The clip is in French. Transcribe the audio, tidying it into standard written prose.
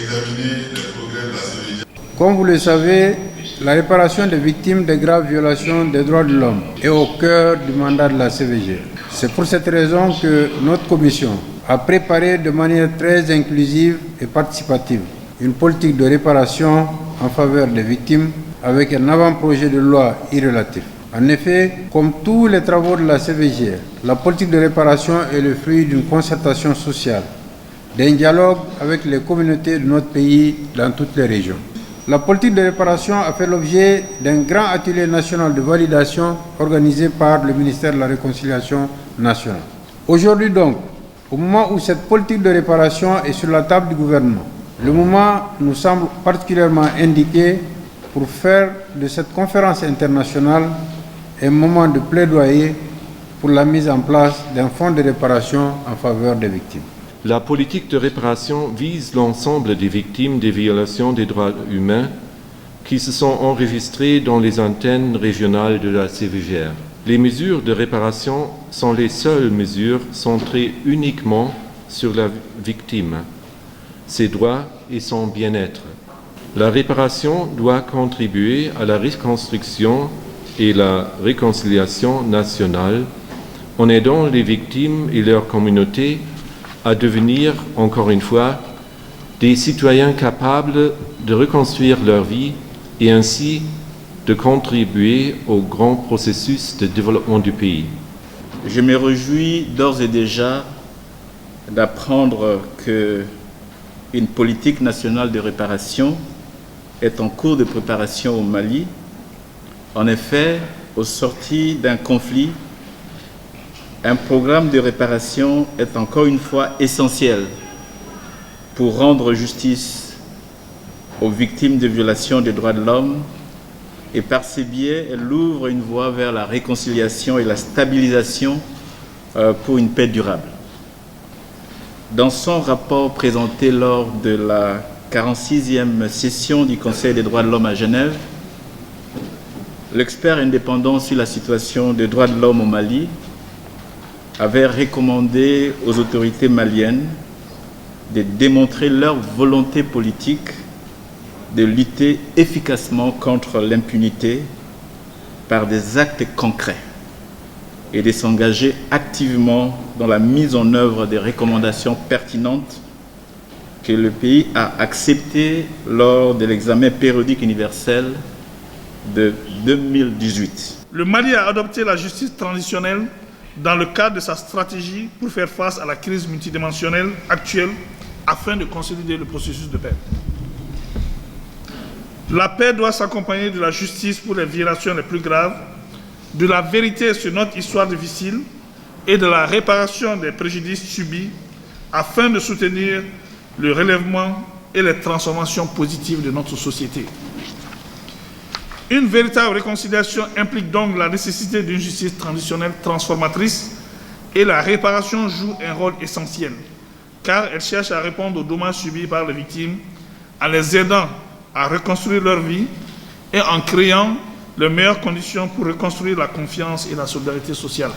examiner les progrès de la CVG. Comme vous le savez, la réparation des victimes de graves violations des droits de l'homme est au cœur du mandat de la CVG. C'est pour cette raison que notre commission a préparé de manière très inclusive et participative une politique de réparation en faveur des victimes avec un avant-projet de loi y relatif. En effet, comme tous les travaux de la CVG, la politique de réparation est le fruit d'une concertation sociale, d'un dialogue avec les communautés de notre pays dans toutes les régions. La politique de réparation a fait l'objet d'un grand atelier national de validation organisé par le ministère de la Réconciliation nationale. Aujourd'hui donc, au moment où cette politique de réparation est sur la table du gouvernement, le moment nous semble particulièrement indiqué pour faire de cette conférence internationale un moment de plaidoyer pour la mise en place d'un fonds de réparation en faveur des victimes. La politique de réparation vise l'ensemble des victimes des violations des droits humains qui se sont enregistrées dans les antennes régionales de la CVGR. Les mesures de réparation sont les seules mesures centrées uniquement sur la victime, ses droits et son bien-être. La réparation doit contribuer à la reconstruction et la réconciliation nationale en aidant les victimes et leurs communautés à devenir, encore une fois, des citoyens capables de reconstruire leur vie et ainsi de contribuer au grand processus de développement du pays. Je me réjouis d'ores et déjà d'apprendre qu'une politique nationale de réparation est en cours de préparation au Mali. En effet, au sortir d'un conflit, un programme de réparation est encore une fois essentiel pour rendre justice aux victimes de violations des droits de l'homme et par ce biais, elle ouvre une voie vers la réconciliation et la stabilisation pour une paix durable. Dans son rapport présenté lors de la 46e session du Conseil des droits de l'homme à Genève, l'expert indépendant sur la situation des droits de l'homme au Mali avait recommandé aux autorités maliennes de démontrer leur volonté politique de lutter efficacement contre l'impunité par des actes concrets et de s'engager activement dans la mise en œuvre des recommandations pertinentes que le pays a acceptées lors de l'examen périodique universel de 2018. Le Mali a adopté la justice transitionnelle dans le cadre de sa stratégie pour faire face à la crise multidimensionnelle actuelle afin de consolider le processus de paix. La paix doit s'accompagner de la justice pour les violations les plus graves, de la vérité sur notre histoire difficile et de la réparation des préjudices subis afin de soutenir le relèvement et les transformations positives de notre société. Une véritable réconciliation implique donc la nécessité d'une justice transitionnelle transformatrice et la réparation joue un rôle essentiel car elle cherche à répondre aux dommages subis par les victimes en les aidant à reconstruire leur vie et en créant les meilleures conditions pour reconstruire la confiance et la solidarité sociale.